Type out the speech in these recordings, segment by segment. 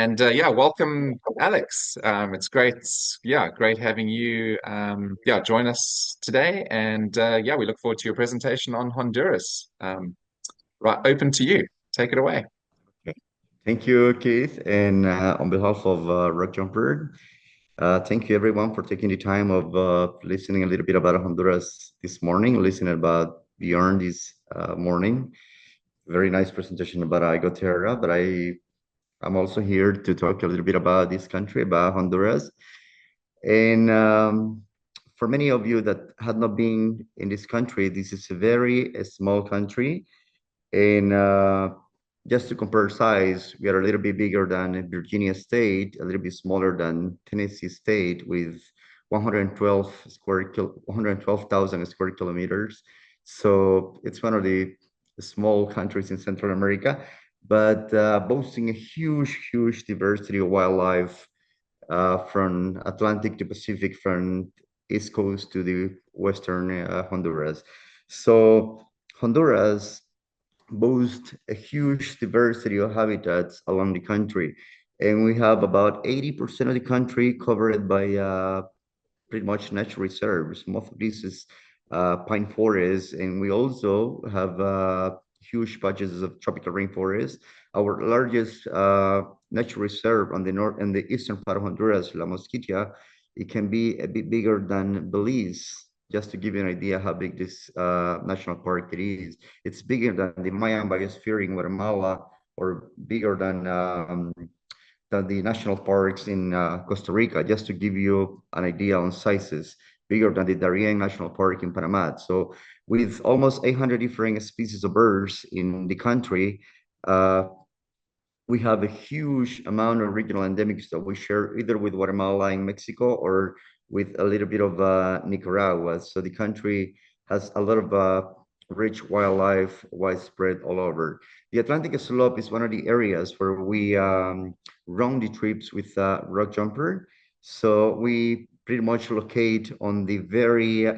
And yeah, welcome, Alex. It's great, yeah, great having you, yeah, join us today. And yeah, we look forward to your presentation on Honduras. Right, open to you. Take it away. Okay. Thank you, Keith. And on behalf of Rock Jumper, thank you everyone for taking the time of listening a little bit about Honduras this morning, listening about Beyond this morning. Very nice presentation about Igoterra, but I'm also here to talk a little bit about this country, about Honduras. And for many of you that had not been in this country, this is a very small country. And just to compare size, we are a little bit bigger than Virginia State, a little bit smaller than Tennessee State with 112,000 square kilometers. So it's one of the small countries in Central America, but boasting a huge, huge diversity of wildlife from Atlantic to Pacific, from East Coast to the Western Honduras. So Honduras boast a huge diversity of habitats along the country. And we have about 80% of the country covered by pretty much natural reserves. Most of this is pine forests, and we also have huge patches of tropical rainforest. Our largest natural reserve on the north and the eastern part of Honduras, La Mosquitia, it can be a bit bigger than Belize. Just to give you an idea how big this national park it is, it's bigger than the Mayan biosphere in Guatemala, or bigger than the national parks in Costa Rica, just to give you an idea on sizes, bigger than the Darien National Park in Panama. So with almost 800 different species of birds in the country, uh, we have a huge amount of regional endemics that we share either with Guatemala and Mexico or with a little bit of Nicaragua. So the country has a lot of rich wildlife widespread all over. The Atlantic slope is one of the areas where we run the trips with Rock Jumper. So we pretty much locate on the very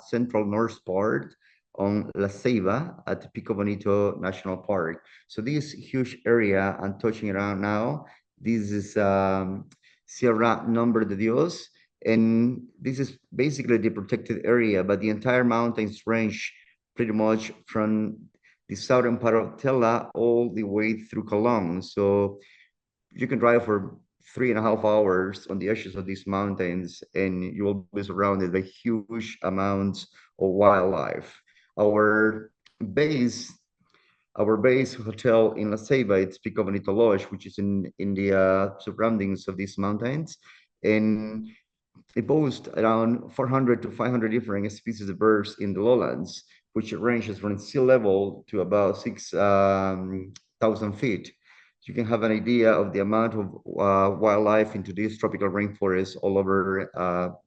central north part on La Ceiba at Pico Bonito National Park. So this huge area I'm touching around now, this is Sierra Nombre de Dios, and this is basically the protected area, but the entire mountains range pretty much from the southern part of Tela all the way through Colón. So you can drive for 3.5 hours on the edges of these mountains, and you will be surrounded by huge amounts of wildlife. Our base, our base hotel in La Ceiba, it's Pico Bonito Lodge, which is in the surroundings of these mountains, and it boasts around 400 to 500 different species of birds in the lowlands, which ranges from sea level to about 6,000 feet. You can have an idea of the amount of wildlife into these tropical rainforests all over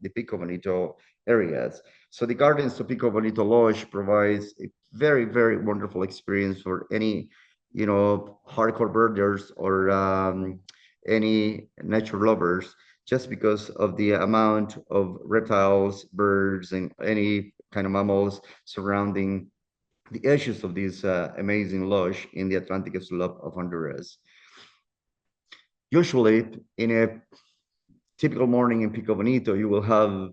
the Pico Bonito areas. So the gardens of Pico Bonito Lodge provides a very, very wonderful experience for any, hardcore birders or any nature lovers, just because of the amount of reptiles, birds, and any kind of mammals surrounding the edges of this amazing lodge in the Atlantic slope of Honduras. Usually, in a typical morning in Pico Bonito, you will have,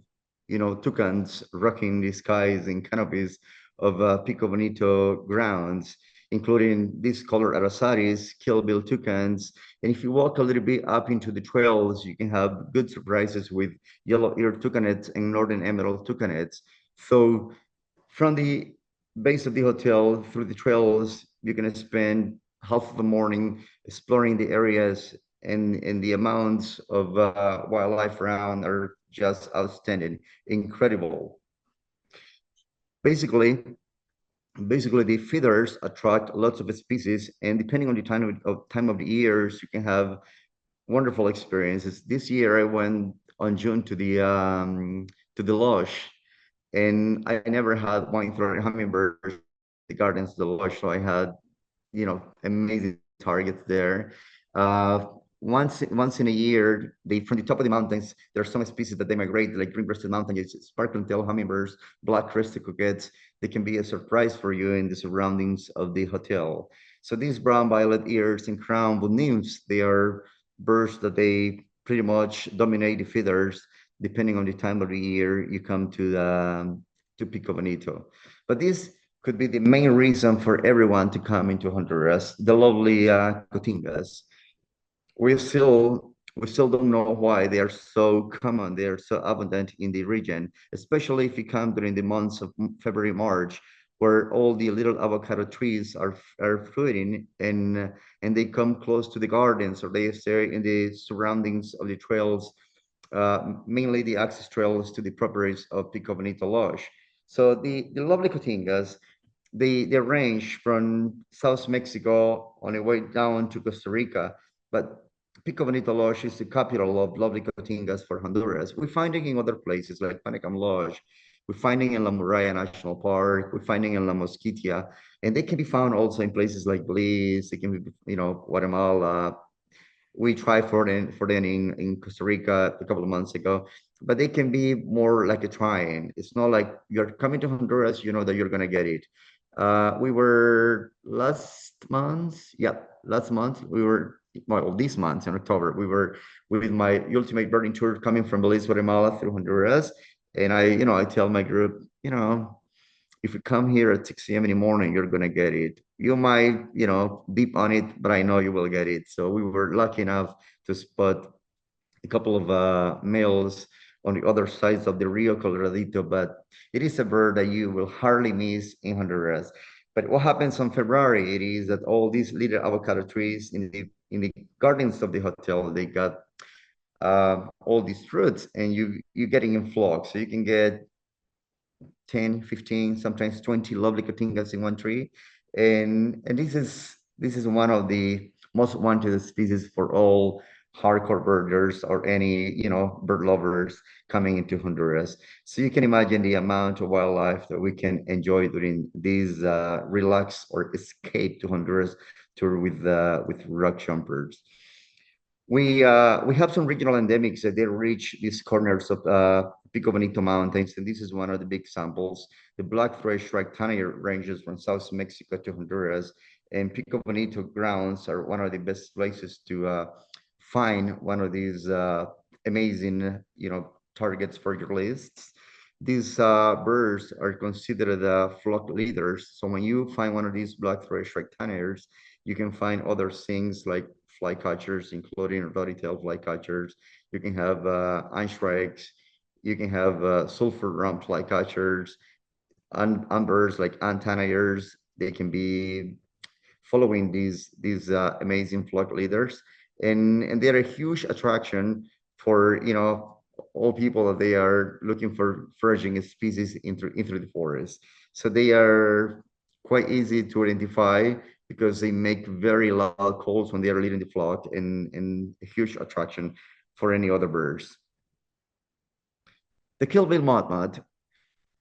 toucans rocking the skies in canopies of Pico Bonito grounds, including these colored arasaris, keel-billed toucans. And if you walk a little bit up into the trails, you can have good surprises with yellow-eared toucanets and northern emerald toucanets. So from the base of the hotel through the trails, you're going to spend half of the morning exploring the areas, and the amounts of wildlife around are just outstanding, incredible. Basically, basically the feeders attract lots of species, and depending on the time of the years, you can have wonderful experiences. This year, I went on June to the lodge, and I never had wine-throated hummingbirds, the gardens of the lodge, so I had, amazing targets there. Uh, once in a year, they from the top of the mountains, there are some species that they migrate, like green-breasted mountain sparkling tail hummingbirds, black-crested coquettes. They can be a surprise for you in the surroundings of the hotel. So these brown violet ears and crown wood nymphs, they are birds that they pretty much dominate the feeders. Depending on the time of the year, you come to Pico Bonito. But this could be the main reason for everyone to come into Honduras, the lovely Cotingas. We still don't know why they are so common. They are so abundant in the region, especially if you come during the months of February, March, where all the little avocado trees are fruiting, and they come close to the gardens, or they stay in the surroundings of the trails, mainly the access trails to the properties of Pico Bonito Lodge. So the lovely Cotingas, they range from South Mexico on the way down to Costa Rica, but Pico Bonito Lodge is the capital of lovely Cotingas for Honduras. We find it in other places like Manakin Lodge. We're finding in La Muralla National Park. We're finding in La Mosquitia, and they can be found also in places like Belize. They can be, Guatemala. We tried for them in Costa Rica a couple of months ago, but they can be more like a trying. It's not like you're coming to Honduras, you know that you're gonna get it. We were last month we were, well, this month in October, we were with my ultimate birding tour coming from Belize, Guatemala through Honduras, and I tell my group, if you come here at 6 a.m. in the morning, you're gonna get it. You might, deep on it, but I know you will get it. So we were lucky enough to spot a couple of males on the other sides of the Rio Coloradito, but it is a bird that you will hardly miss in Honduras. But what happens on February, it is that all these little avocado trees in the gardens of the hotel, they got all these fruits, and you're getting in flocks. So you can get 10, 15, sometimes 20 lovely cotingas in one tree. And this is one of the most wanted species for all hardcore birders or any, bird lovers coming into Honduras. So you can imagine the amount of wildlife that we can enjoy during these relax or escape to Honduras tour with rock jumpers. We have some regional endemics that they reach these corners of Pico Bonito Mountains, and this is one of the big samples. The black thrush rectilinear ranges from South Mexico to Honduras, and Pico Bonito grounds are one of the best places to find one of these amazing, targets for your lists. These birds are considered flock leaders. So when you find one of these black thrush rectilinears, you can find other things like flycatchers, including ruddy-tailed flycatchers. You can have einstreichs. You can have sulfur rump flycatchers, and birds like antennaeers. They can be following these amazing flock leaders, and they're a huge attraction for all people that they are looking for foraging species into the forest. So they are quite easy to identify because they make very loud calls when they are leading the flock, and a huge attraction for any other birds. The Keel-billed Motmot.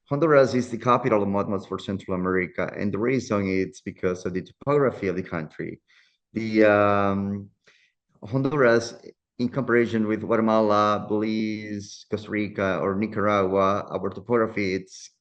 Honduras is the capital of motmots for Central America, and the reason is because of the topography of the country. The Honduras, in comparison with Guatemala, Belize, Costa Rica, or Nicaragua, our topography, it's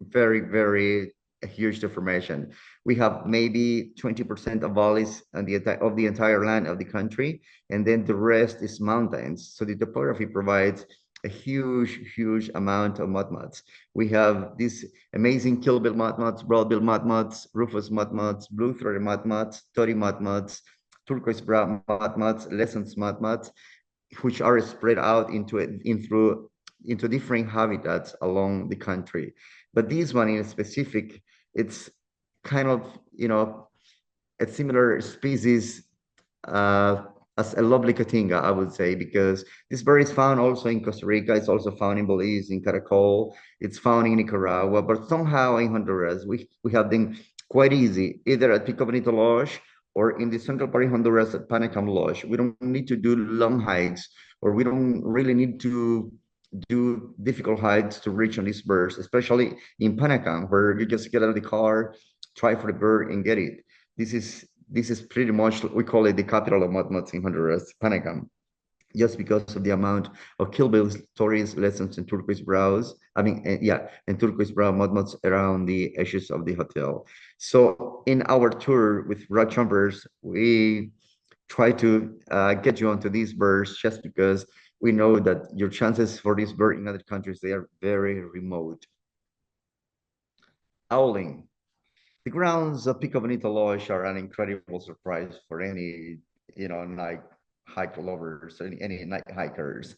very, very a huge deformation. We have maybe 20% of valleys on of the entire land of the country, and then the rest is mountains. So the topography provides a huge, huge amount of mudmots. We have these amazing keel-billed motmots, broad-billed motmots, rufous motmots, blue-throated motmots, tody motmots, turquoise brown motmots, lessons motmots, which are spread out into different habitats along the country. But this one in specific, it's kind of, a similar species as a lovely Cotinga, I would say, because this bird is found also in Costa Rica. It's also found in Belize, in Caracol. It's found in Nicaragua, but somehow in Honduras, we have them quite easy, either at Pico Bonito Lodge or in the central part of Honduras at Panacam Lodge. We don't need to do long hikes, or we don't really need to do difficult hikes to reach on these birds, especially in Panacam, where you just get out of the car, try for the bird, and get it. This is pretty much, we call it the capital of mudmots in Honduras, Panacam, just because of the amount of keel-billed stories, lessons, and turquoise brows. And turquoise brown mudmots around the edges of the hotel. So in our tour with rock jumpers, we try to get you onto these birds just because we know that your chances for this bird in other countries, they are very remote. Owling. The grounds of Pico Bonito Lodge are an incredible surprise for any, night hike lovers, any night hikers.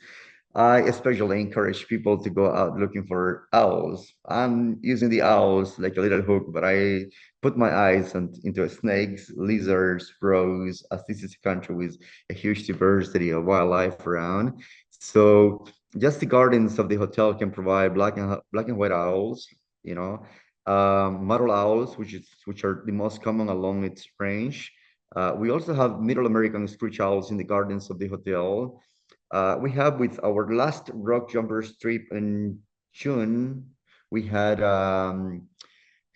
I especially encourage people to go out looking for owls. I'm using the owls like a little hook, but I put my eyes into snakes, lizards, crows, as this is a country with a huge diversity of wildlife around. So just the gardens of the hotel can provide black and white owls, you know, mottled owls, which are the most common along its range. We also have Middle American screech owls in the gardens of the hotel. We have with our last rock jumpers trip in June, we had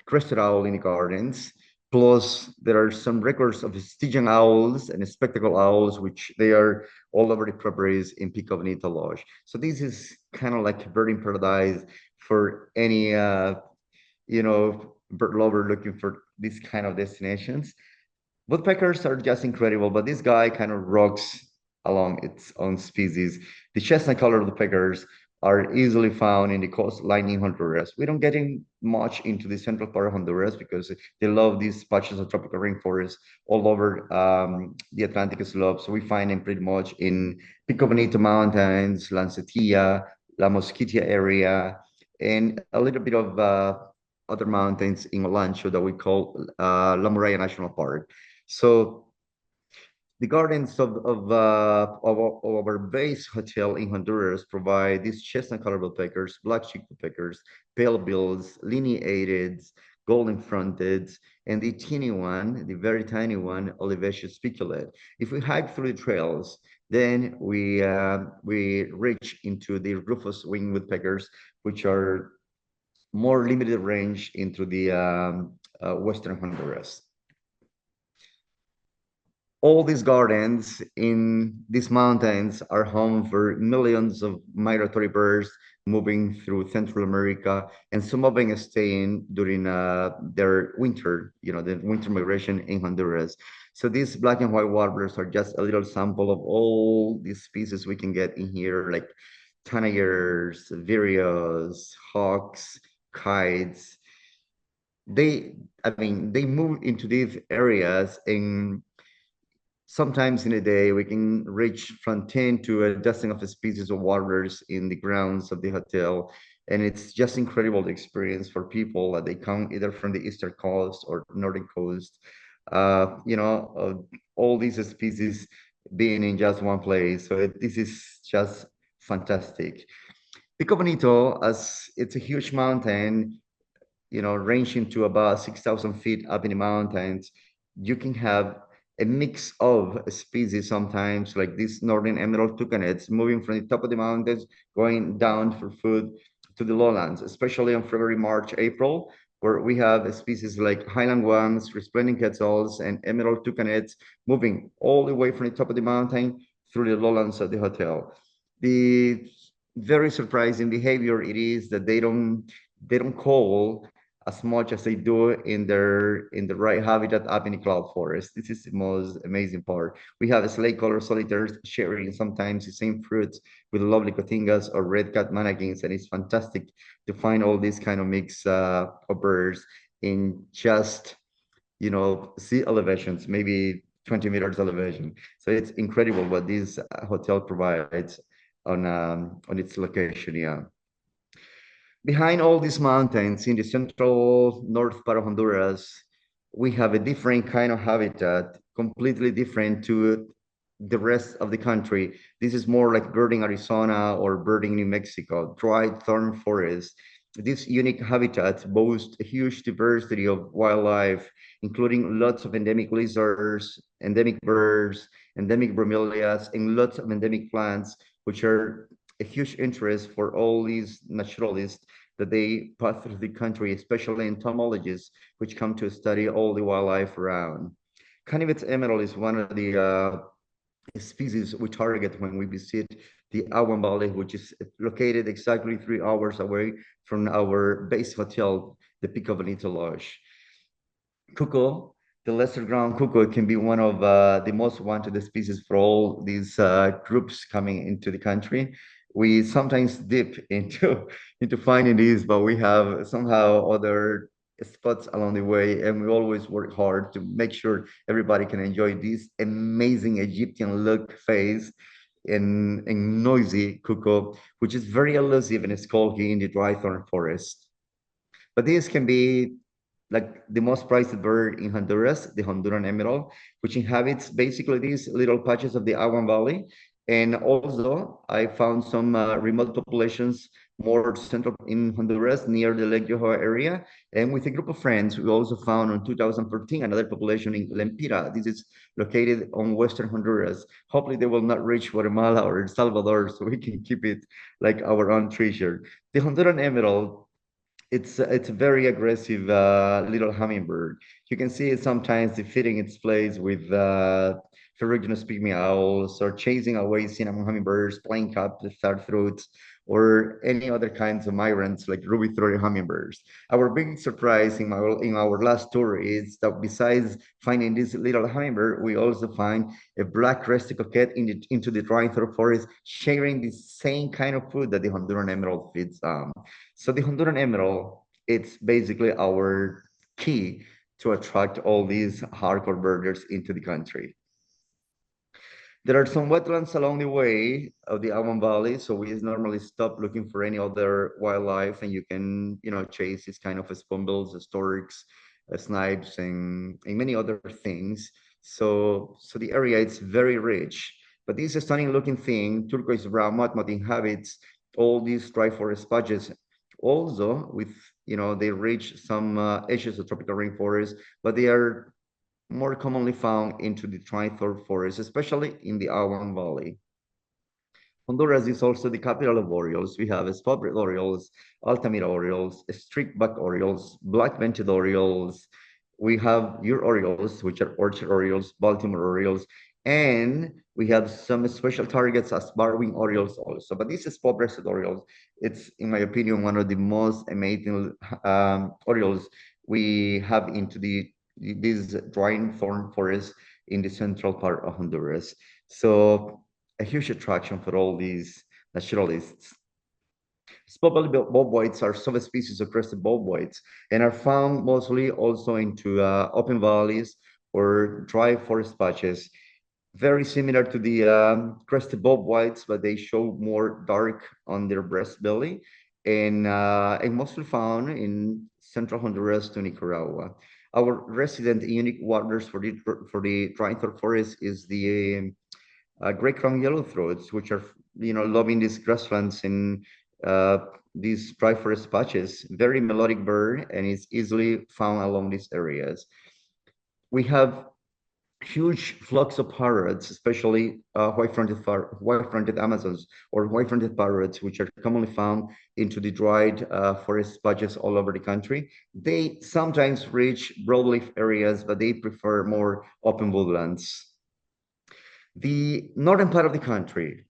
crested owl in the gardens. Plus, there are some records of Stygian owls and spectacle owls, which they are all over the properties in Pico Bonito Lodge. So this is kind of like a birding paradise for any bird lover looking for these kind of destinations. Woodpeckers are just incredible, but this guy kind of rocks along its own species. The chestnut-colored woodpeckers are easily found in the coastline in Honduras. We don't get in much into the central part of Honduras because they love these patches of tropical rainforest all over the Atlantic slope. So we find them pretty much in Pico Bonito Mountains, Lancetilla, La Mosquitia area, and a little bit of other mountains in Olancho that we call La Muralla National Park. So the gardens of our base hotel in Honduras provide these chestnut-colored woodpeckers, black-cheeked woodpeckers, pale bills, lineated, golden-fronted, and the teeny one, the very tiny one, olivaceous spiculate. If we hike through the trails, then we reach into the rufous-winged woodpeckers, which are more limited range into the western Honduras. All these gardens in these mountains are home for millions of migratory birds moving through Central America, and some of them staying during their winter, the winter migration in Honduras. So these black and white warblers are just a little sample of all these species we can get in here, like tanagers, vireos, hawks, kites. They move into these areas, and sometimes in a day, we can reach from 10 to a dozen of the species of warblers in the grounds of the hotel. And it's just incredible experience for people that they come either from the eastern coast or northern coast. All these species being in just one place. So this is just fantastic. Pico Bonito, as it's a huge mountain, ranging to about 6,000 feet up in the mountains, you can have a mix of species sometimes, like these northern emerald toucanets moving from the top of the mountains, going down for food to the lowlands, especially on February, March, April, where we have species like highland ones, resplendent quetzals, and emerald toucanets moving all the way from the top of the mountain through the lowlands of the hotel. The very surprising behavior it is that they don't call as much as they do in the right habitat up in the cloud forest. This is the most amazing part. We have slate color solitaires sharing sometimes the same fruits with lovely cotingas or red cat manakins, and it's fantastic to find all these kind of mix of birds in just sea elevations, maybe 20 meters elevation. So it's incredible what this hotel provides on its location. Yeah. Behind all these mountains in the central north part of Honduras, we have a different kind of habitat, completely different to the rest of the country. This is more like birding Arizona or birding New Mexico, dry thorn forest. This unique habitat boasts a huge diversity of wildlife, including lots of endemic lizards, endemic birds, endemic bromeliads, and lots of endemic plants, which are a huge interest for all these naturalists that they pass through the country, especially entomologists, which come to study all the wildlife around. Canivet's emerald is one of the species we target when we visit the Awan Valley, which is located exactly 3 hours away from our base hotel, the Pico Bonito Lodge. Cuckoo The lesser ground cuckoo can be one of the most wanted species for all these groups coming into the country. We sometimes dip into into finding these, but we have somehow other spots along the way, and we always work hard to make sure everybody can enjoy this amazing Egyptian look face in noisy cuckoo, which is very elusive and skulky in the dry thorn forest. But these can be like the most prized bird in Honduras, the Honduran emerald, which inhabits basically these little patches of the Aguan Valley. And also, I found some remote populations more central in Honduras near the Lake Yoho area. And with a group of friends, we also found in 2014 another population in Lempira. This is located on western Honduras. Hopefully, they will not reach Guatemala or El Salvador, so we can keep it like our own treasure. The Honduran emerald, it's a very aggressive little hummingbird. You can see it sometimes defeating its place with ferruginous pygmy owls or chasing away cinnamon hummingbirds, plain capped starthroats, or any other kinds of migrants like ruby-throated hummingbirds. Our big surprise in our last tour is that besides finding this little hummingbird, we also find a black-crested coquette into the dry throat forest, sharing the same kind of food that the Honduran emerald feeds on. So the Honduran emerald, it's basically our key to attract all these hardcore birders into the country. There are some wetlands along the way of the Alman Valley, so we normally stop looking for any other wildlife, and you can, chase these kind of spoonbills, storks, snipes, and many other things. So the area is very rich. But this stunning looking thing, turquoise brown motmot, inhabits all these dry forest patches. Also, they reach some edges of tropical rainforest, but they are more commonly found into the tri-thorn forest, especially in the Awan Valley. Honduras is also the capital of Orioles. We have spot-red Orioles, Altamira Orioles, streak-back Orioles, black-vented Orioles. We have your Orioles, which are Orchard Orioles, Baltimore Orioles, and we have some special targets as Barwing Orioles also. But this is spot-breasted Orioles. It's, in my opinion, one of the most amazing Orioles we have into this drying thorn forest in the central part of Honduras. So a huge attraction for all these naturalists. Spotted bobwhites are subspecies of crested bobwhites and are found mostly also into open valleys or dry forest patches. Very similar to the crested bobwhites, but they show more dark on their breast belly and mostly found in central Honduras to Nicaragua. Our resident unique waters for the dry forest is the gray crown yellowthroats, which are loving these grasslands and uh, these dry forest patches. Very melodic bird, and is easily found along these areas. We have huge flocks of parrots, especially white-fronted Amazons or white-fronted parrots, which are commonly found into the dried forest patches all over the country. They sometimes reach broadleaf areas, but they prefer more open woodlands. The northern part of the country,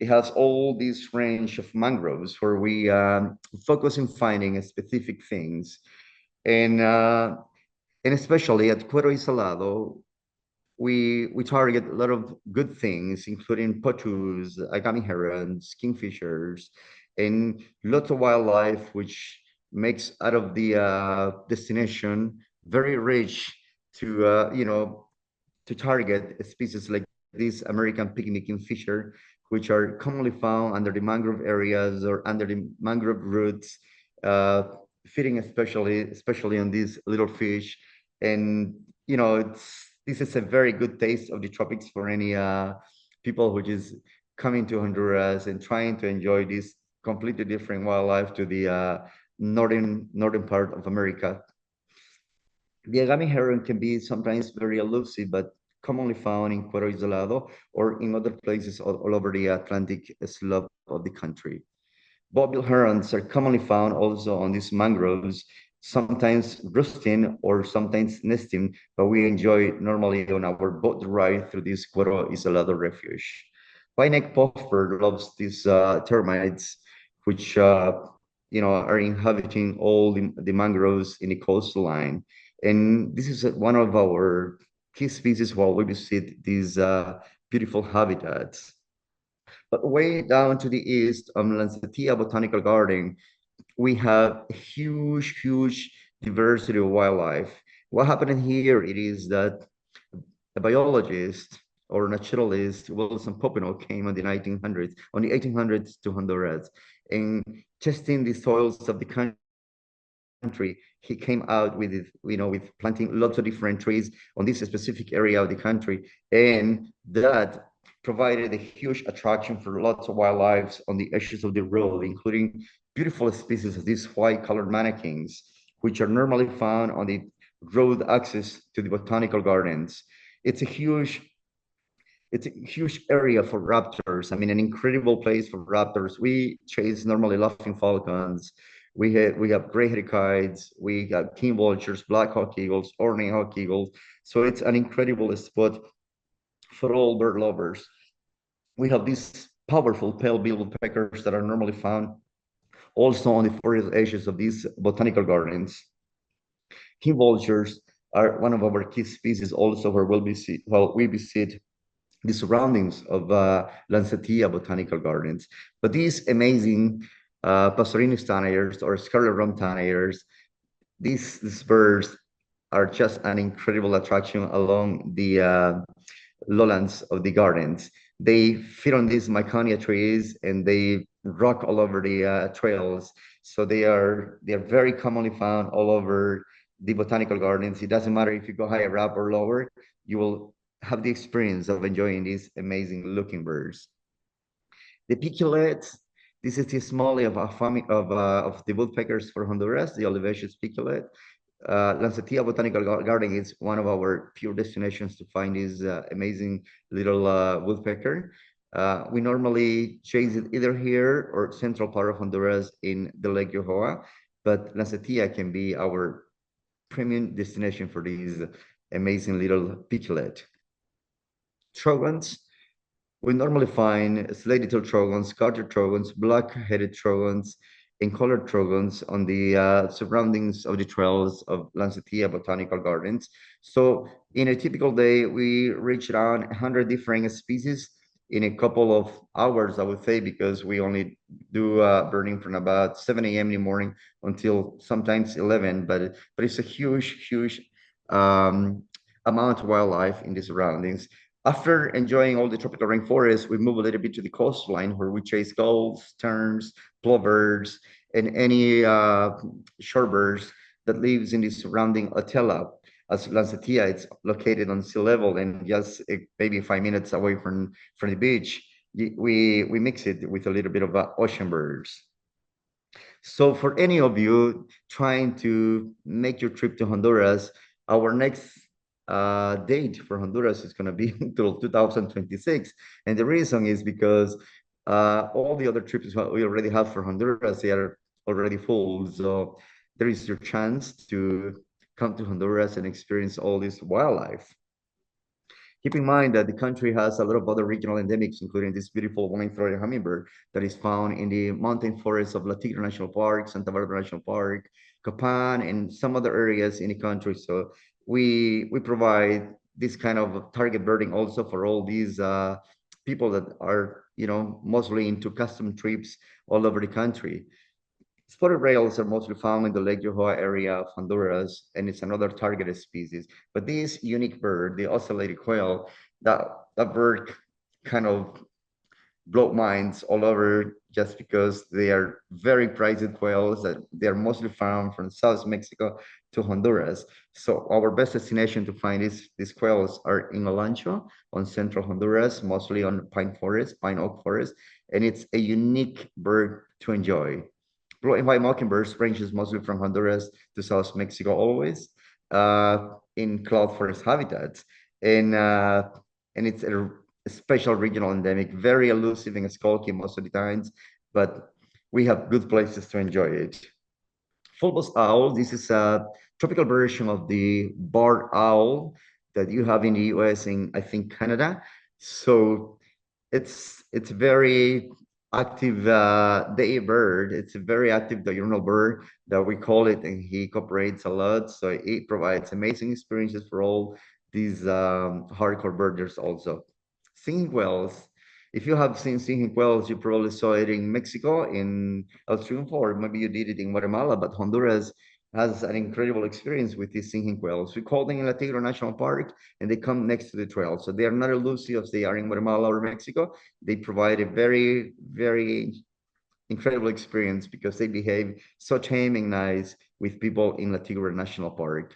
it has all this range of mangroves where we focus in finding specific things. And, uh, and especially at Cuero y Salado, we target a lot of good things, including potus, agami herons, kingfishers, and lots of wildlife, which makes out of the destination very rich to target species like this American pygmy kingfisher, which are commonly found under the mangrove areas or under the mangrove roots, uh, feeding especially on these little fish. And this is a very good taste of the tropics for any people who is coming to Honduras and trying to enjoy this completely different wildlife to the northern part of America. The agami heron can be sometimes very elusive, but commonly found in Cuero Isolado or in other places all over the Atlantic slope of the country. Bobbill herons are commonly found also on these mangroves, sometimes roosting or sometimes nesting, but we enjoy normally on our boat ride through this Cuero Isolado refuge. White-necked puffer loves these termites, which are inhabiting all the mangroves in the coastline. And this is one of our key species while we visit these beautiful habitats. But way down to the east, Lancettia Botanical Garden, we have a huge diversity of wildlife. What happened here, it is that a biologist or naturalist, Wilson Popenoe, came in the 1900s, on the 1800s to Honduras, and testing the soils of the country. He came out with with planting lots of different trees on this specific area of the country, and that provided a huge attraction for lots of wildlife on the edges of the road, including beautiful species of these white-colored manakins, which are normally found on the road access to the botanical gardens. It's a huge it's a huge area for raptors. I mean, an incredible place for raptors. We chase normally laughing falcons. We have gray-headed kites. We got king vultures, black hawk eagles, ornate hawk eagles. So it's an incredible spot for all bird lovers. We have these powerful pale-billed woodpeckers that are normally found also on the forest edges of these botanical gardens. King vultures are one of our key species also where we visit the surroundings of Lancettia Botanical Gardens. But these amazing Passerine tanagers or scarlet rum tanagers, these birds are just an incredible attraction along the lowlands of the gardens. They feed on these miconia trees and they rock all over the trails. So they are very commonly found all over the botanical gardens. It doesn't matter if you go higher up or lower, you will have the experience of enjoying these amazing looking birds. The piculets, this is the smallest of a family of the woodpeckers for Honduras, the olivaceous piculet. Lancettia Botanical Garden is one of our pure destinations to find this amazing little woodpecker. We normally chase it either here or central part of Honduras in the Lake Yohoa, but Lancettia can be our premium destination for these amazing little piculet. Trogons, we normally find slaty-tailed trogons, garter trogons, black-headed trogons, and colored trogons on the surroundings of the trails of Lancettia Botanical Gardens. So in a typical day, we reach around 100 different species in a couple of hours, I would say, because we only do burning from about 7 a.m. in the morning until sometimes 11. But it's a huge amount of wildlife in the surroundings. After enjoying all the tropical rainforest, we move a little bit to the coastline where we chase gulls, terns, plovers, and any shorebirds that lives in the surrounding Otella. As Lancettia, it's located on sea level and just maybe 5 minutes away from the beach. We mix it with a little bit of ocean birds. So for any of you trying to make your trip to Honduras, our next date for Honduras is going to be until 2026. And the reason is because all the other trips we already have for Honduras, they are already full. So there is your chance to come to Honduras and experience all this wildlife. Keep in mind that the country has a lot of other regional endemics, including this beautiful wine-throated hummingbird that is found in the mountain forests of La Tigra National Park, Santa Barbara National Park, Copán, and some other areas in the country. So we provide this kind of target birding also for all these people that are mostly into custom trips all over the country. Spotted rails are mostly found in the Lake Yohoa area of Honduras, and it's another targeted species. But this unique bird, the ocellated quail, that bird kind of blow minds all over just because they are very prized quails that they're mostly found from South Mexico to Honduras. So our best destination to find these quails are in Olancho on central Honduras, mostly on pine oak forest, and it's a unique bird to enjoy. Blue and white mockingbirds ranges mostly from Honduras to South Mexico always in cloud forest habitats. And it's a special regional endemic, very elusive and skulky most of the times, but we have good places to enjoy it. Fulvous owl, this is a tropical version of the barred owl that you have in the US and I think Canada. So it's very active day bird. It's a very active diurnal bird that we call it, and he cooperates a lot. So it provides amazing experiences for all these hardcore birders also. Singing whales. If you have seen singing whales, you probably saw it in Mexico, in El Triunfo, or maybe you did it in Guatemala, but Honduras has an incredible experience with these singing whales. We call them in La Tigre National Park, and they come next to the trail. So they are not elusive as they are in Guatemala or Mexico. They provide a very, very incredible experience because they behave so tame and nice with people in La Tigre National Park.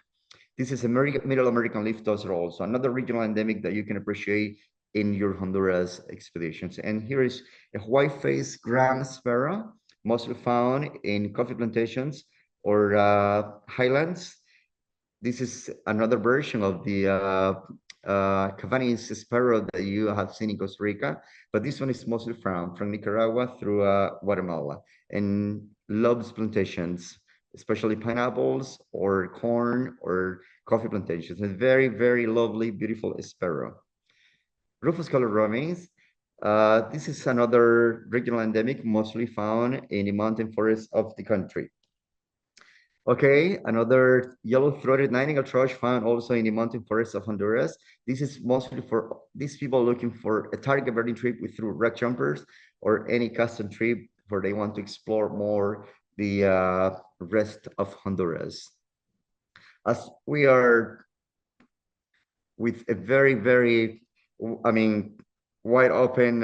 This is Middle American leaf tosser also, another regional endemic that you can appreciate in your Honduras expeditions. And here is a white-faced ground sparrow, mostly found in coffee plantations or highlands. This is another version of the Cavanese sparrow that you have seen in Costa Rica, but this one is mostly from Nicaragua through Guatemala and loves plantations, especially pineapples or corn or coffee plantations. A very, very lovely, beautiful sparrow. Rufous-colored robins. This is another regional endemic, mostly found in the mountain forests of the country. Okay, another yellow-throated nightingale thrush found also in the mountain forests of Honduras. This is mostly for these people looking for a target birding trip with through rock jumpers or any custom trip where they want to explore more the rest of Honduras. As we are with a very, very, I mean, wide open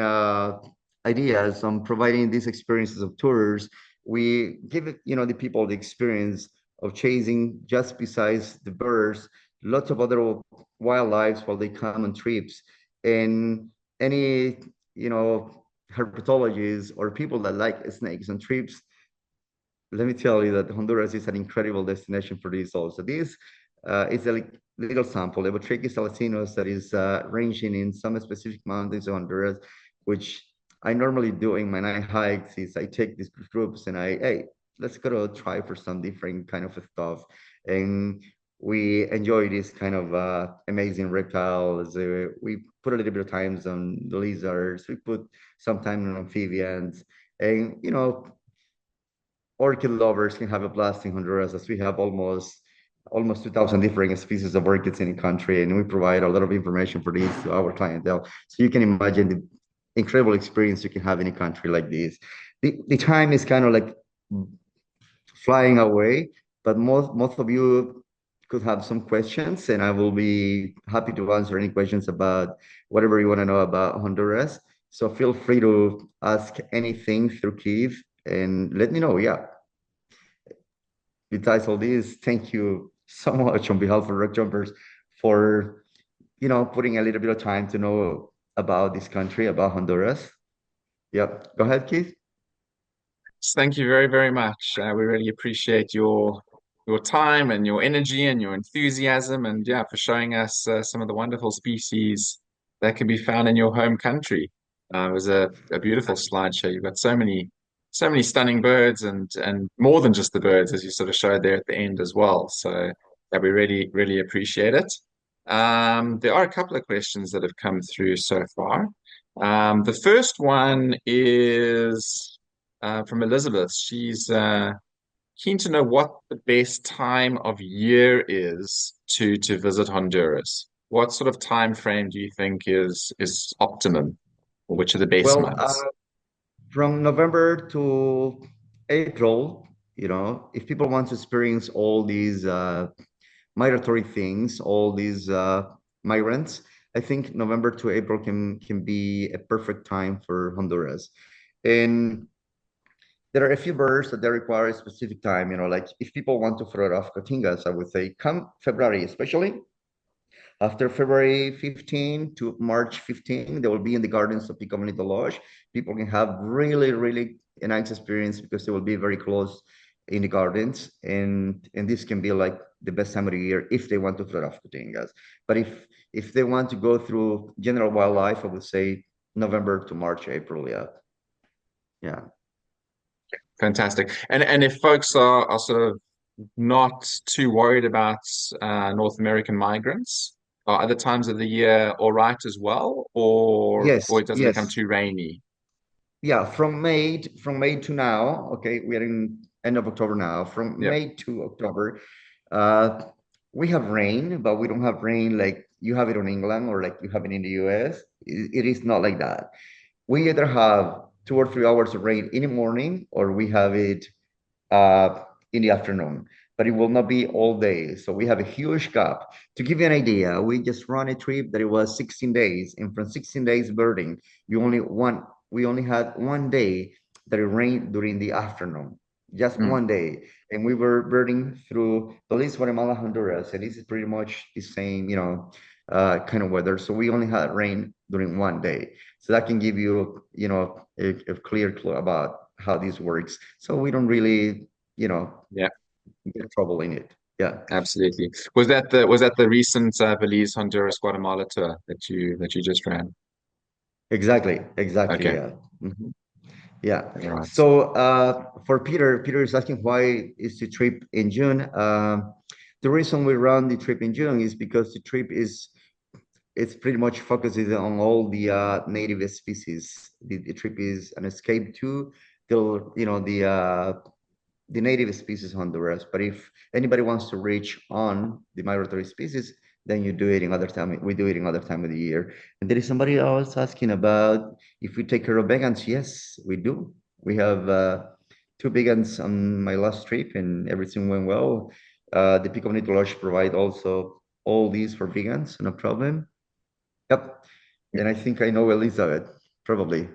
ideas on providing these experiences of tours. We give it, the people the experience of chasing just besides the birds, lots of other wildlife while they come on trips. And any, herpetologists or people that like snakes on trips, let me tell you that Honduras is an incredible destination for this also. This is a little sample, Evotrichus salacinus, that is ranging in some specific mountains of Honduras, which I normally do in my night hikes is I take these groups and hey, let's go to try for some different kind of stuff. And we enjoy this kind of amazing reptiles. We put a little bit of times on the lizards. We put some time on amphibians. And, orchid lovers can have a blast in Honduras as we have almost 2,000 different species of orchids in the country, and we provide a lot of information for these to our clientele. So you can imagine the incredible experience you can have in a country like this. The time is kind of like flying away, but most of you could have some questions, and I will be happy to answer any questions about whatever you want to know about Honduras. So feel free to ask anything through Keith and let me know. Yeah. Besides all this, thank you so much on behalf of Rock Jumpers for, putting a little bit of time to know about this country, about Honduras. Yep. Go ahead, Keith. Thank you very, very much. We really appreciate your time and your energy and your enthusiasm, and yeah, for showing us some of the wonderful species that can be found in your home country. It was a beautiful slideshow. You've got so many stunning birds, and more than just the birds, as you sort of showed there at the end as well. So yeah, we really, really appreciate it. There are a couple of questions that have come through so far. The first one is from Elizabeth. She's keen to know what the best time of year is to visit Honduras. What sort of time frame do you think is optimum, or which are the best Well, months? from November to April, if people want to experience all these migratory things, all these migrants, I think November to April can be a perfect time for Honduras. And there are a few birds that they require a specific time, like if people want to photograph cotingas, I would say come February, especially after February 15 to March 15, they will be in the gardens of the community lodge. People can have really, really a nice experience because they will be very close in the gardens. And this can be like the best time of the year if they want to photograph cotingas. But if they want to go through general wildlife, I would say November to March, April, yeah. Yeah. Fantastic. And if folks are sort of not too worried about North American migrants, are other times of the year all right as well, or Yes, does it become yes. too rainy? yeah, from May to now, okay, we are in end of October now. From Yeah. May to October, uh, we have rain, but we don't have rain like you have it on England or like you have it in the US. It is not like that. We either have 2 or 3 hours of rain in the morning, or we have it in the afternoon, but it will not be all day. So we have a huge gap. To give you an idea, we just run a trip that it was 16 days, and from 16 days birding, we only had 1 day that it rained during the afternoon, just Mm. 1 day, and we were birding through Belize, Guatemala, Honduras, and this is pretty much the same, kind of weather. So we only had rain during 1 day. So that can give you, a clear clue about how this works. So we don't really, you know, Yeah. get trouble in it. Yeah, Absolutely. Was that the recent Belize, Honduras, Guatemala tour that you just ran? exactly, exactly. Okay. Yeah. Mhm. Yeah. All right. So for Peter is asking why is the trip in June? The reason we run the trip in June is because the trip is it's pretty much focuses on all the native species. The trip is an escape to the native species Honduras. But if anybody wants to reach on the migratory species, then you do it in other time. We do it in other time of the year. And there is somebody else asking about if we take care of vegans. Yes, we do. We have two vegans on my last trip, and everything went well. The Pico Bonito Lodge provide also all these for vegans, no problem. Yep. And I think I know Elizabeth, probably.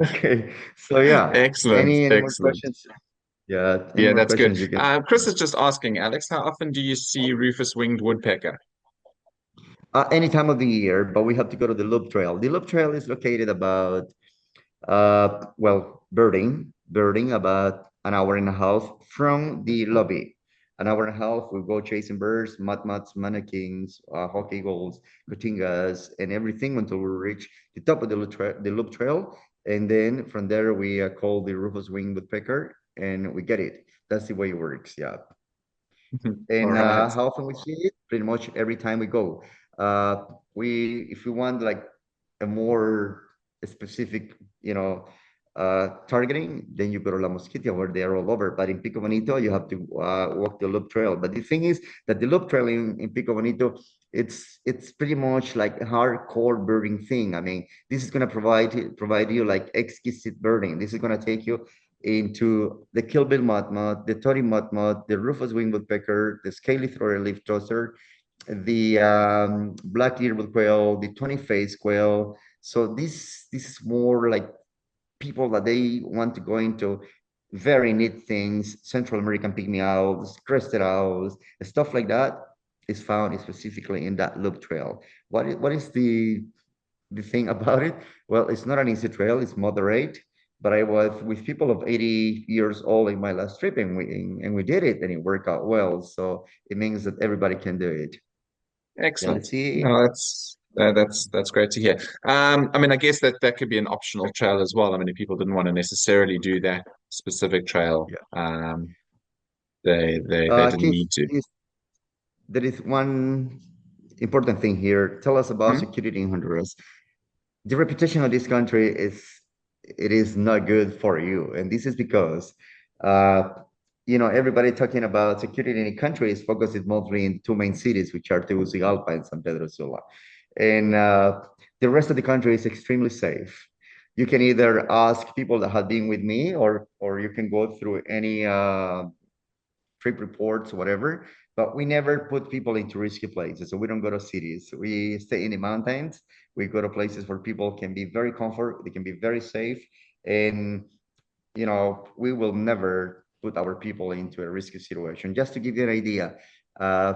Okay. So yeah. Excellent. Any more Excellent. questions? Yeah, any Yeah, more that's good. questions you can. Chris is just asking, Alex, how often do you see rufous-winged woodpecker? Any time of the year, but we have to go to the Loop Trail. The Loop Trail is located about, birding about an hour and a half from the lobby. An hour and a half, we go chasing birds, motmots, manakins, hawk eagles, cotingas, and everything until we reach the top of the Loop Trail. And then from there, we call the rufous-winged woodpecker, and we get it. That's the way it works. Yeah. All And right. how often we see it? Pretty much every time we go. Uh, if we want like a more specific, targeting, then you go to La Mosquitia where they are all over. But in Pico Bonito, you have to walk the loop trail. But the thing is that the loop trail in Pico Bonito, it's pretty much like a hardcore birding thing. I mean, this is gonna provide you like exquisite birding. This is gonna take you into the Keel-billed Motmot, the Tody Motmot, the rufous-winged woodpecker, the scaly-throated leaf tosser, the black-eared wood quail, the 20-faced quail. So this is more like people that they want to go into very neat things, Central American pygmy owls, crested owls, stuff like that is found specifically in that loop trail. What is the thing about it? Well, it's not an easy trail, it's moderate, but I was with people of 80 years old in my last trip, and we did it and it worked out well. So it means that everybody can do it. Yeah, Excellent. let's see. No, that's great to hear. I mean, I guess that could be an optional trail as well. I mean, if people didn't want to necessarily do that specific trail, Yeah. they didn't Keith, need to. there is one important thing here. Tell us about Hmm? security in Honduras. The reputation of this country is not good for you, and this is because uh, everybody talking about security in the country is focused mostly in two main cities, which are Tegucigalpa and San Pedro Sula, and the rest of the country is extremely safe. You can either ask people that have been with me, or you can go through any trip reports, whatever. But we never put people into risky places. So we don't go to cities. We stay in the mountains. We go to places where people can be very comfort. They can be very safe, and we will never put our people into a risky situation. Just to give you an idea, uh,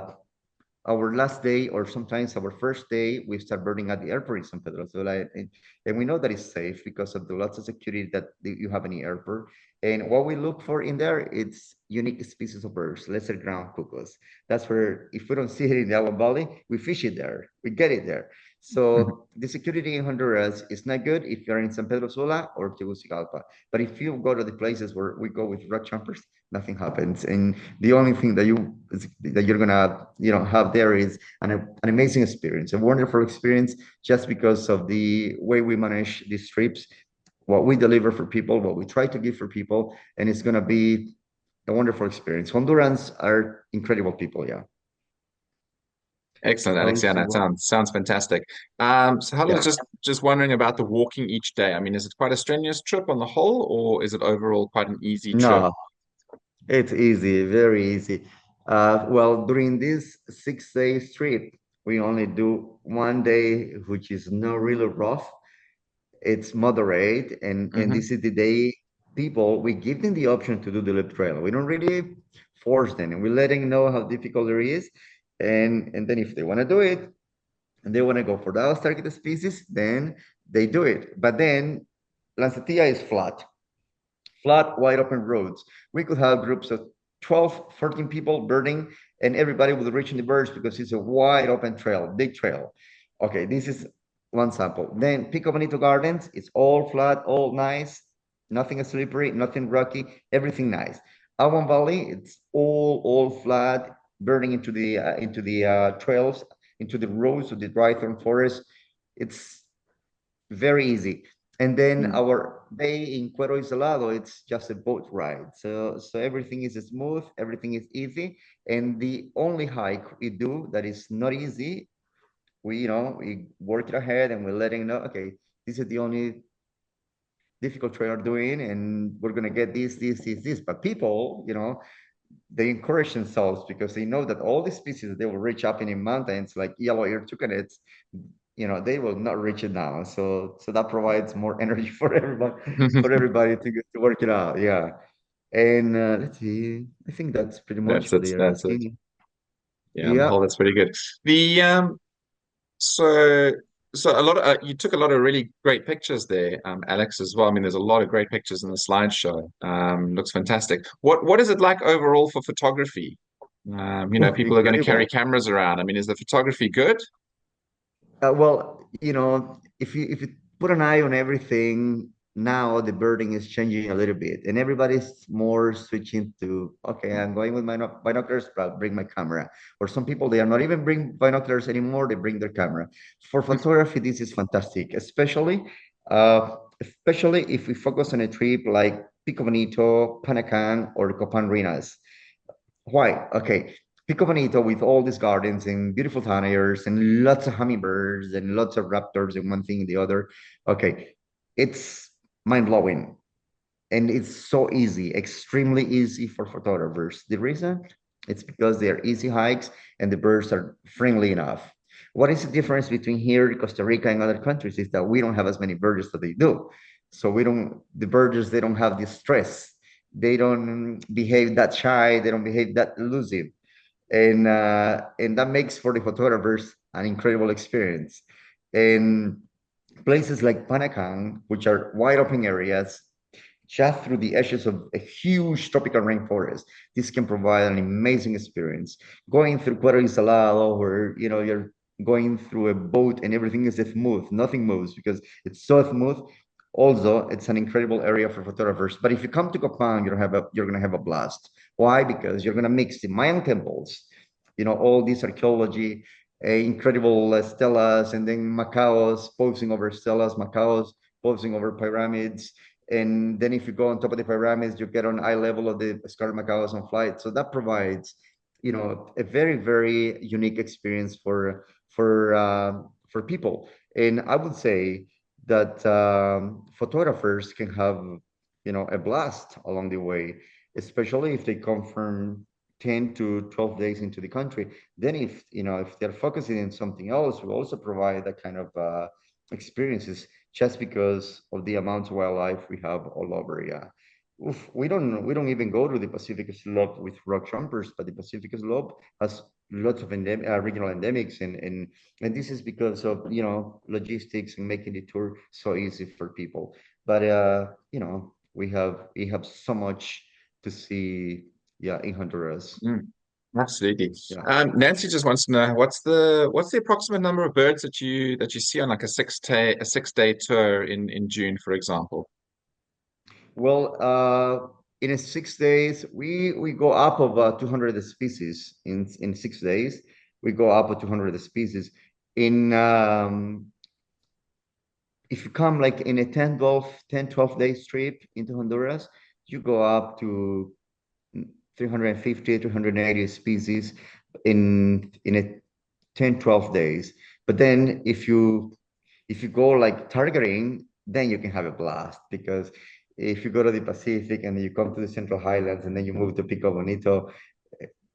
our last day or sometimes our first day, we start burning at the airport in San Pedro Sula, and we know that it's safe because of the lots of security that you have in the airport. And what we look for in there, it's unique species of birds, lesser ground cuckoos. That's where if we don't see it in the Agua Valley, we fish it there, we get it there. So the security in Honduras is not good if you're in San Pedro Sula or Tegucigalpa. But if you go to the places where we go with rock jumpers, nothing happens. And the only thing that you're gonna have there is an amazing experience, a wonderful experience, just because of the way we manage these trips. what we deliver for people, what we try to give for people, and it's going to be a wonderful experience. Hondurans are incredible people. Yeah. Excellent, Alex. Yeah, So that sounds fantastic. So how long yeah. just wondering about the walking each day. I mean, is it quite a strenuous trip on the whole, or is it overall quite an easy trip? No, it's easy, very easy. Well, during this 6 day trip, we only do one day, which is not really rough. It's moderate, and Hmm. this is the day people we give them the option to do the lip trail. We don't really force them, and we let them know how difficult it is, and then if they want to do it and they want to go for those target species, then they do it. But then Lancetilla is flat, wide open roads. We could have groups of 12, 14 people birding, and everybody would reach in the birds because it's a wide open trail, big trail. Okay, this is one sample. Then Pico Bonito Gardens, it's all flat, all nice, nothing slippery, nothing rocky, everything nice. Awan Valley, it's all flat, burning into the trails, into the roads of the dry thorn forest. It's very easy. And then our day in Cuero Isolado, it's just a boat ride. So everything is smooth, everything is easy. And the only hike we do that is not easy, we work it ahead and we're letting know, okay, this is the only difficult trail we're doing, and we're gonna get this. But people, they encourage themselves because they know that all the species that they will reach up in the mountains, like yellow-eared toucanets, they will not reach it down. So that provides more energy for everybody to work it out. Yeah. And let's see. I think that's pretty much That's what it. they are That's it. asking. Yeah, on the whole, Yeah. that's pretty good. The so so a lot of you took a lot of really great pictures there, Alex, as well. I mean, there's a lot of great pictures in the slideshow. Looks fantastic. What is it like overall for photography? People are going to carry Incredible. cameras around. I mean, is the photography good? Well, if you put an eye on everything now, the birding is changing a little bit, and everybody's more switching to, okay, I'm going with my binoculars, but I'll bring my camera. Or some people, they are not even bring binoculars anymore; they bring their camera. For photography, this is fantastic, especially if we focus on a trip like Pico Bonito, Panacan, or Copan Rinas. Why? Okay. Pico Bonito with all these gardens and beautiful taniers and lots of hummingbirds and lots of raptors and one thing and the other. Okay. It's mind blowing. And it's so easy, extremely easy for photographers. The reason? It's because they are easy hikes and the birds are friendly enough. What is the difference between here, Costa Rica, and other countries is that we don't have as many birds that they do. So the birds, they don't have this stress. They don't behave that shy. They don't behave that elusive. And that makes for the photographers an incredible experience. And places like Panacan, which are wide open areas, just through the edges of a huge tropical rainforest. This can provide an amazing experience. Going through Puerto Isolado, where you're going through a boat and everything is smooth, nothing moves because it's so smooth. Also, it's an incredible area for photographers. But if you come to Copán, you're gonna have a blast. Why? Because you're gonna mix the Mayan temples, all this archaeology, incredible stelas, and then Macaos posing over stelas, Macaos posing over pyramids, and then if you go on top of the pyramids, you get on eye level of the scarlet macaws on flight. So that provides, a very, very unique experience for people. And I would say that photographers can have, a blast along the way, especially if they come from 10 to 12 days into the country. Then if they're focusing on something else, we also provide that kind of experiences just because of the amount of wildlife we have all over. Yeah. Oof, we don't even go to the Pacific slope with rock jumpers, but the Pacific slope has lots of regional endemics, and this is because of logistics and making the tour so easy for people. But we have so much to see, yeah, in Honduras. Mm, absolutely. Yeah. Nancy just wants to know what's the approximate number of birds that you see on like a 6-day tour in June, for example. Well, in a 6 days, we go up of 200 species in 6 days. We go up of 200 species. In if you come like in a 10, 12 days trip into Honduras, you go up to 350, 380 species in a 10, 12 days. But then if you go like targeting, then you can have a blast because if you go to the Pacific and you come to the Central Highlands and then you move to Pico Bonito,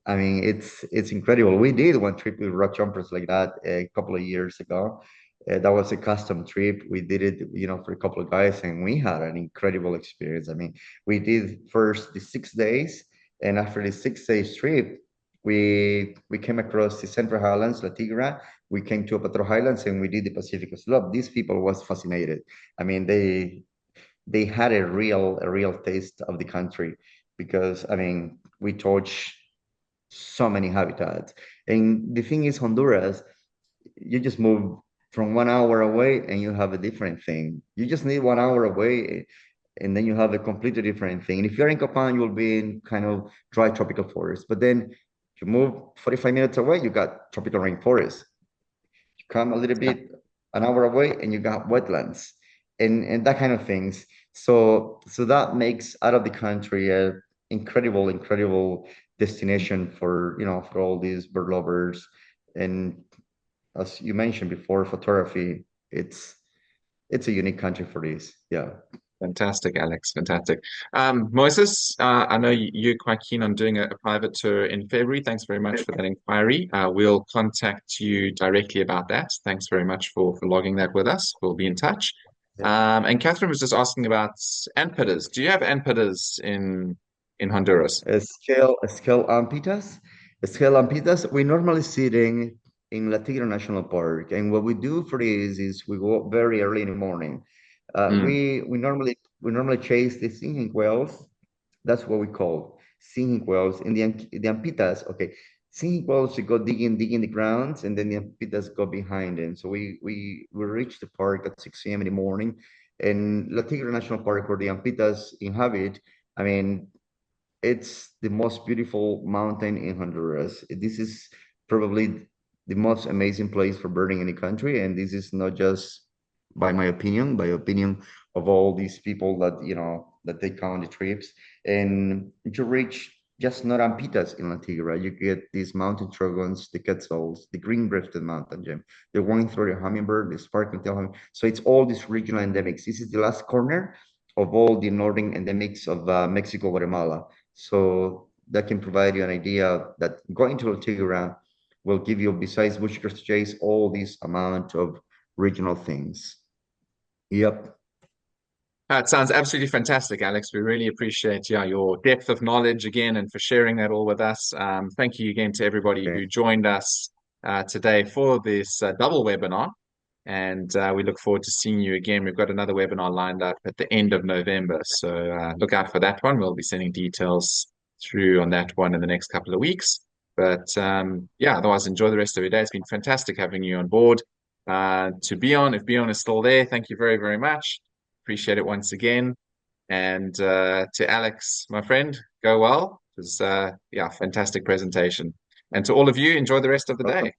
I mean it's incredible. We did one trip with rock jumpers like that a couple of years ago. That was a custom trip. We did it, for a couple of guys, and we had an incredible experience. I mean, we did first the 6 days, and after the 6 days trip, we came across the Central Highlands, La Tigra. We came to Patro Highlands, and we did the Pacific Slope. These people was fascinated. I mean, they had a real taste of the country because I mean we touch so many habitats. And the thing is, Honduras, you just move from 1 hour away and you have a different thing. You just need 1 hour away and then you have a completely different thing. And if you're in Copan, you'll be in kind of dry tropical forest. But then you move 45 minutes away, you got tropical rainforest. You come a little bit an hour away and you got wetlands and that kind of things. So that makes out of the country a incredible destination for all these bird lovers. And as you mentioned before, photography, it's a unique country for this. Yeah. Fantastic, Alex. Fantastic. Moises, I know you're quite keen on doing a private tour in February. Thanks very much for that inquiry. We'll contact you directly about that. Thanks very much for logging that with us. We'll be in touch. Yeah. And Catherine was just asking about antpitters. Do you have antpitters in Honduras? Scale ampitas. We normally see them in La Tigra National Park, and what we do for this is we go up very early in the morning. Mm, We normally chase the singing quails. That's what we call singing quails. In the ampitas, okay, singing quails, you go digging the grounds, and then the ampitas go behind them. So we reach the park at 6 a.m. in the morning, and La Tigra National Park, where the ampitas inhabit. I mean, it's the most beautiful mountain in Honduras. This is probably the most amazing place for birding in the country, and this is not just by opinion of all these people that take on the trips. And you reach just not Ampitas in La Tigra. You get these mountain trogons, the quetzals, the green-breasted mountain gem, the wing-throated hummingbird, the sparkling tail hummingbird. So it's all these regional endemics. This is the last corner of all the northern endemics of Mexico, Guatemala. So that can provide you an idea that going to La Tigra will give you, besides bush chase, all this amount of regional things. Yep. It sounds absolutely fantastic, Alex. We really appreciate your depth of knowledge again and for sharing that all with us. Thank you again to everybody Okay. who joined us today for this double webinar. And we look forward to seeing you again. We've got another webinar lined up at the end of November. So look out for that one. We'll be sending details through on that one in the next couple of weeks. But yeah, otherwise, enjoy the rest of your day. It's been fantastic having you on board. To Bion, if Bion is still there, thank you very, very much. Appreciate it once again. And to Alex, my friend, go well. It was yeah, fantastic presentation. And to all of you, enjoy the rest of the day.